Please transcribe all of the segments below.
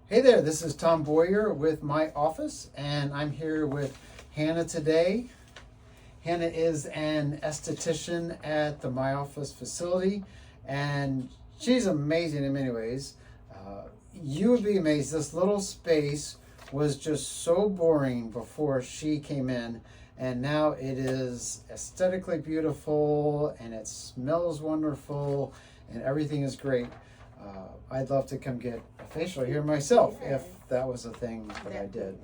Hey there, this is Tom Boyer with My Office, and I'm here with Hannah today. Hannah is an esthetician at the My Office facility, and she's amazing in many ways. You would be amazed. This little space was just so boring before she came in, and now it is aesthetically beautiful, and it smells wonderful, and everything is great. I'd love to come get a facial here myself if that was a thing that I did.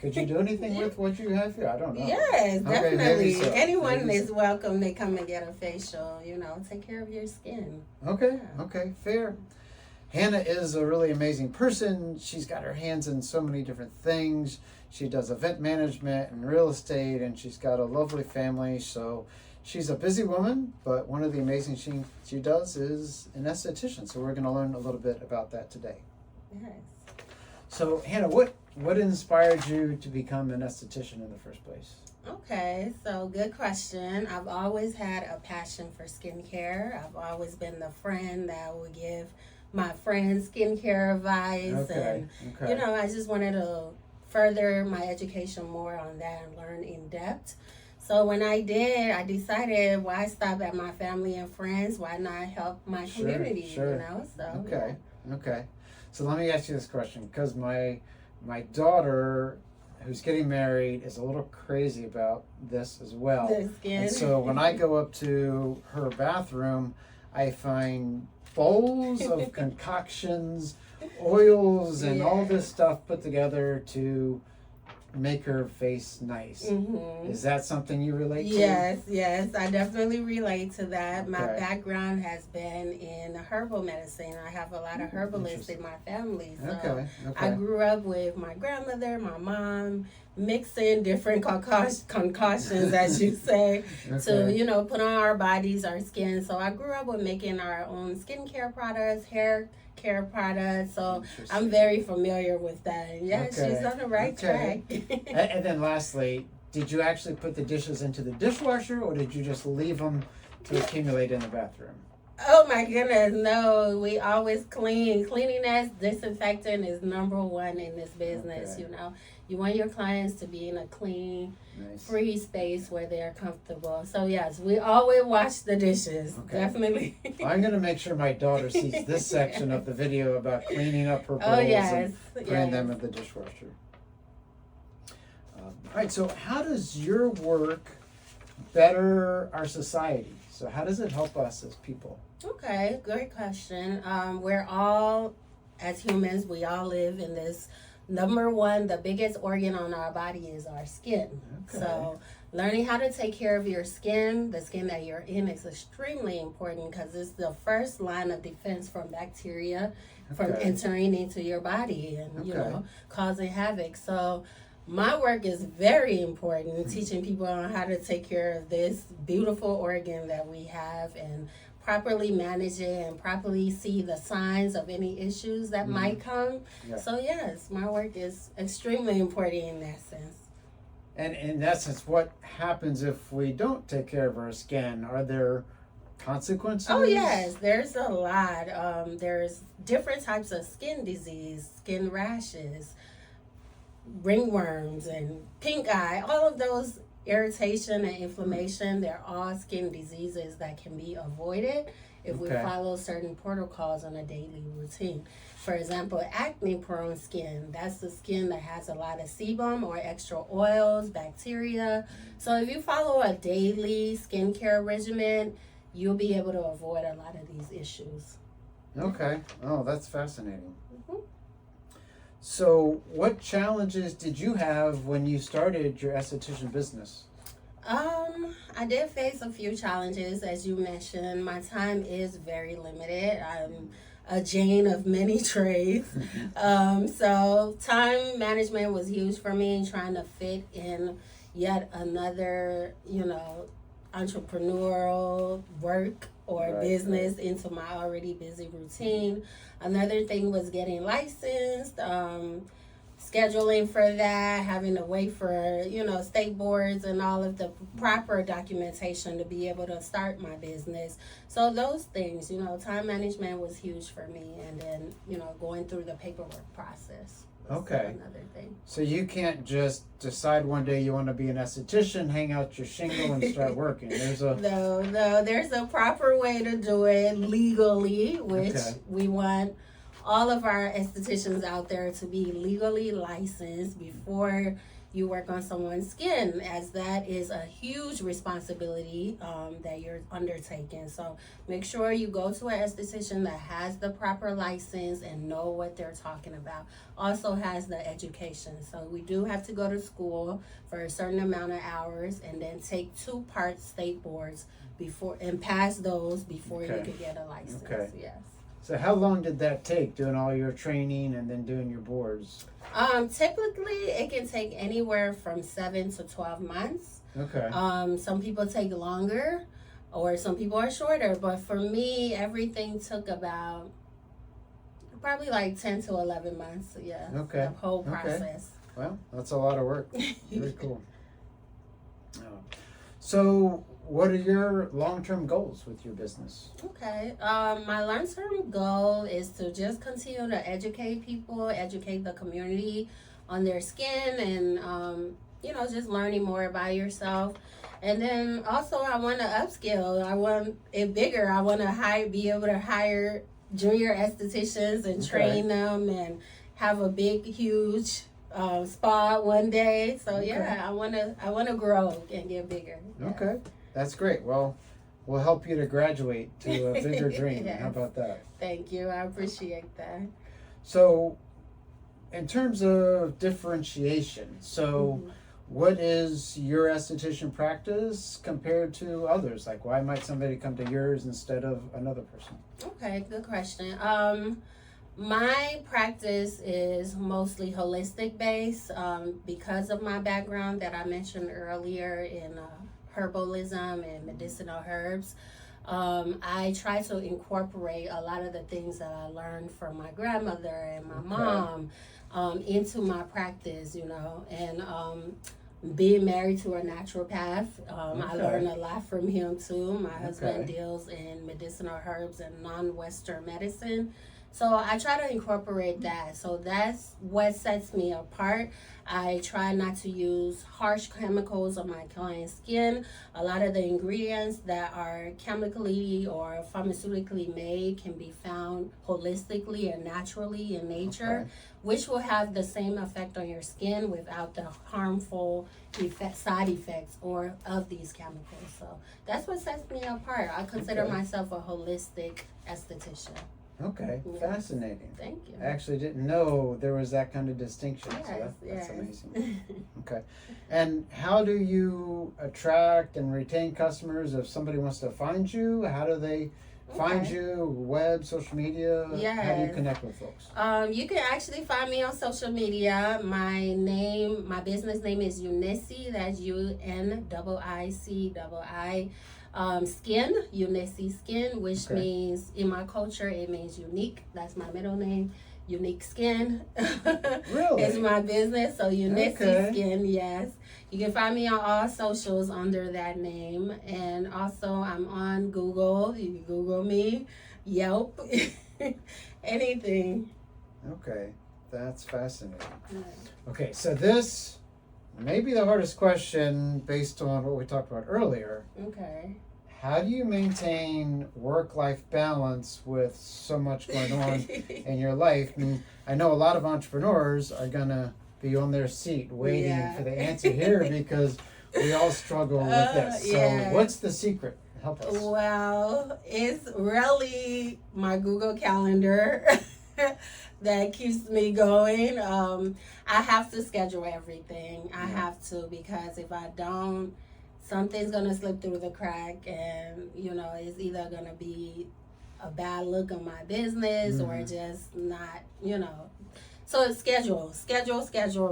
Could you do anything with what you have here? I don't know. Yes, Okay, definitely. so. Anyone is welcome to come and get a facial, take care of your skin. Okay, fair. Hannah is a really amazing person. She's got her hands in so many different things. She does event management and real estate, and she's got a lovely family. So she's a busy woman, but one of the amazing things she does is an esthetician. So we're going to learn a little bit about that today. Yes. So Hannah, what inspired you to become an esthetician in the first place? Okay, so good question. I've always had a passion for skincare. I've always been the friend that would give my friends skincare advice. And I just wanted to further my education more on that and learn in depth. So when I did, I decided, why stop at my family and friends? Why not help my community? Sure. So Okay. So let me ask you this question, because my daughter, who's getting married, is a little crazy about this as well. The skin. And so when I go up to her bathroom, I find bowls of concoctions, oils, and all this stuff put together to make her face nice. Mm-hmm. Is that something you relate to? Yes, I definitely relate to that. My background has been in herbal medicine. I have a lot of herbalists in my family. So I grew up with my grandmother, my mom, mixing different concoctions, as you say, to, put on our bodies, our skin. So I grew up with making our own skincare products, hair care products, so I'm very familiar with that. And she's on the right track. And then lastly, did you actually put the dishes into the dishwasher, or did you just leave them to accumulate in the bathroom? Oh my goodness, no, we always clean. Cleanliness, disinfectant is number one in this business. You want your clients to be in a clean, free space where they're comfortable. So yes, we always wash the dishes, definitely. I'm going to make sure my daughter sees this section of the video about cleaning up her bowls and putting them in the dishwasher. All right, so how does your work better our society? So how does it help us as people? Okay, great question. We're all, as humans, we all live in this. Number one, the biggest organ on our body is our skin. So learning how to take care of your skin, the skin that you're in, is extremely important because it's the first line of defense from bacteria from entering into your body and, causing havoc. So my work is very important, teaching people on how to take care of this beautiful organ that we have and properly manage it and properly see the signs of any issues that might come. So yes, my work is extremely important in that sense. And in essence, what happens if we don't take care of our skin? Are there consequences? Oh yes, there's a lot. There's different types of skin disease, skin rashes, ringworms, and pink eye. All of those irritation and inflammation, they're all skin diseases that can be avoided if we follow certain protocols on a daily routine. For example, acne-prone skin, that's the skin that has a lot of sebum or extra oils, bacteria. So if you follow a daily skincare regimen, you'll be able to avoid a lot of these issues. Okay. Oh, that's fascinating. So what challenges did you have when you started your esthetician business? I did face a few challenges. As you mentioned, my time is very limited. I'm a Jane of many trades. So time management was huge for me, trying to fit in yet another, entrepreneurial work or business into my already busy routine. Another thing was getting licensed. scheduling for that, having to wait for, state boards and all of the proper documentation to be able to start my business. So those things, time management was huge for me. And then, going through the paperwork process. Okay. Another thing. So you can't just decide one day you want to be an esthetician, hang out your shingle, and start working. No, there's a proper way to do it legally, which we want all of our estheticians out there to be legally licensed before you work on someone's skin, as that is a huge responsibility that you're undertaking. So make sure you go to an esthetician that has the proper license and know what they're talking about. Also has the education. So we do have to go to school for a certain amount of hours and then take 2-part state boards before and pass those before you could get a license. Okay. Yes. So how long did that take, doing all your training and then doing your boards? Typically, it can take anywhere from 7 to 12 months. Okay. Some people take longer, or some people are shorter. But for me, everything took about probably like 10 to 11 months. Yeah. Okay. The whole process. Okay. Well, that's a lot of work. Very cool. So, what are your long-term goals with your business? Okay. My long-term goal is to just continue to educate people, educate the community on their skin, and just learning more about yourself. And then also, I want to upskill. I want it bigger. I want to be able to hire junior estheticians and train them, and have a big, huge spa one day. So I want to grow and get bigger. Yeah. Okay. That's great. Well, we'll help you to graduate to a bigger dream. Yes. How about that? Thank you. I appreciate that. So, in terms of differentiation, what is your esthetician practice compared to others? Like, why might somebody come to yours instead of another person? Okay, good question. My practice is mostly holistic based because of my background that I mentioned earlier in herbalism and medicinal herbs. I try to incorporate a lot of the things that I learned from my grandmother and my mom into my practice, and being married to a naturopath, I learned a lot from him too. My husband deals in medicinal herbs and non-Western medicine. So I try to incorporate that. So that's what sets me apart. I try not to use harsh chemicals on my client's skin. A lot of the ingredients that are chemically or pharmaceutically made can be found holistically and naturally in nature, which will have the same effect on your skin without the harmful side effects or of these chemicals. So that's what sets me apart. I consider myself a holistic esthetician. Okay, fascinating. Thank you. I actually didn't know there was that kind of distinction. Yes, So that's yes. amazing. Okay. And how do you attract and retain customers if somebody wants to find you? How do they find you? Web, social media? Yes. How do you connect with folks? You can actually find me on social media. My business name is Uniicii. That's UNIICII. Skin, Uniicii Skin, which means in my culture it means unique. That's my middle name. Unique Skin. Really? It's my business. So Uniicii Skin, yes. You can find me on all socials under that name. And also I'm on Google. You can Google me, Yelp, anything. Okay, that's fascinating. Okay, so this may be the hardest question based on what we talked about earlier. Okay. How do you maintain work-life balance with so much going on in your life? And I know a lot of entrepreneurs are going to be on their seat waiting for the answer here because we all struggle with this. So what's the secret? Help us. Well, it's really my Google Calendar that keeps me going. I have to schedule everything. I have to, because if I don't, something's gonna slip through the crack, and it's either gonna be a bad look on my business or just not, So it's schedule.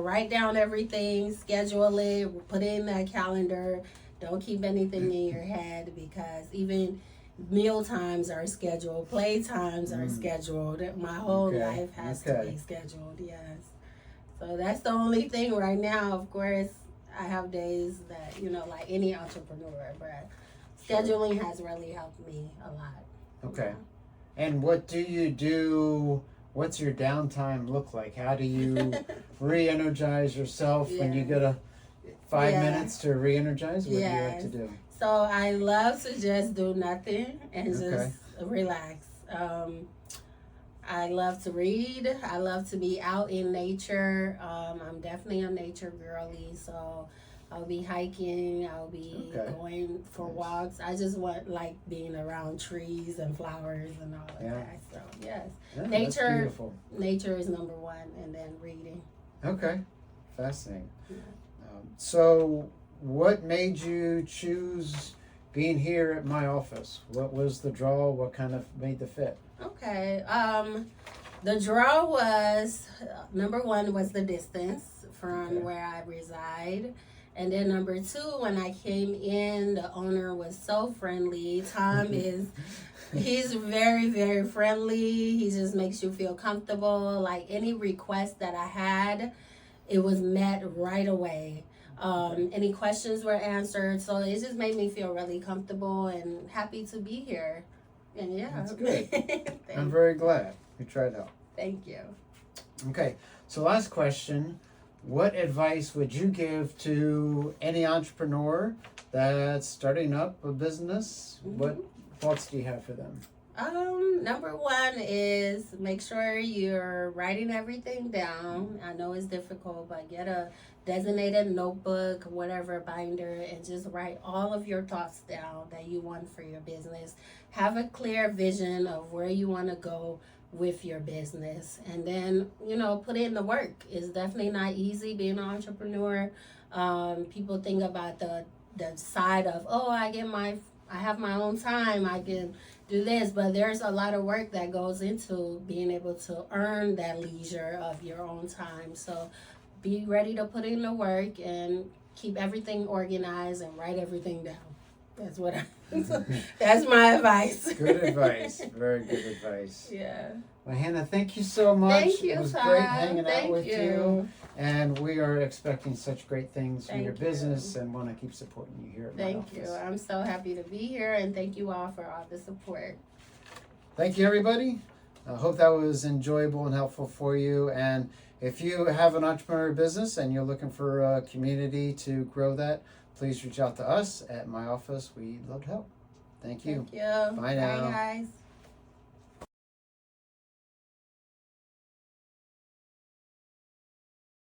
Write down everything, schedule it, put it in that calendar. Don't keep anything in your head, because even meal times are scheduled, play times are scheduled. My whole life has to be scheduled. Yes. So that's the only thing right now. Of course, I have days that, like any entrepreneur, but scheduling has really helped me a lot. Okay. And what do you do? What's your downtime look like? How do you re-energize yourself when you get a 5 minutes to re-energize? What do you like to do? So I love to just do nothing and just relax. I love to read. I love to be out in nature. I'm definitely a nature girly, so I'll be hiking. I'll be going for walks. I just want like being around trees and flowers and all of that. So yes, nature. Nature is number one, and then reading. Okay, fascinating. Yeah. So, what made you choose being here at my office? What was the draw? What kind of made the fit? Okay. The draw was number one was the distance from where I reside. And then number two, when I came in, the owner was so friendly. Tom he's very, very friendly. He just makes you feel comfortable. Like any request that I had, it was met right away. Any questions were answered. So it just made me feel really comfortable and happy to be here. And that's good. I'm very glad you tried out. Thank you. Okay, so last question. What advice would you give to any entrepreneur that's starting up a business? Mm-hmm. What thoughts do you have for them? Number one is make sure you're writing everything down. I know it's difficult, but get a designated notebook, whatever binder, and just write all of your thoughts down that you want for your business. Have a clear vision of where you want to go with your business, and then put in the work. It's definitely not easy being an entrepreneur. People think about the side of, I have my own time, I can do this, but there's a lot of work that goes into being able to earn that leisure of your own time. So be ready to put in the work and keep everything organized and write everything down. That's what that's my advice. Good advice. Very good advice. Yeah. Well, Hannah, thank you so much. Thank you, it was Todd. Great hanging out with you. you. And we are expecting such great things from your business and want to keep supporting you here at my office. Thank you. I'm so happy to be here, and thank you all for all the support. Thank you, everybody. I hope that was enjoyable and helpful for you. And if you have an entrepreneur business and you're looking for a community to grow that, please reach out to us at my office. We'd love to help. Thank you. Thank you. Bye now. Bye, guys.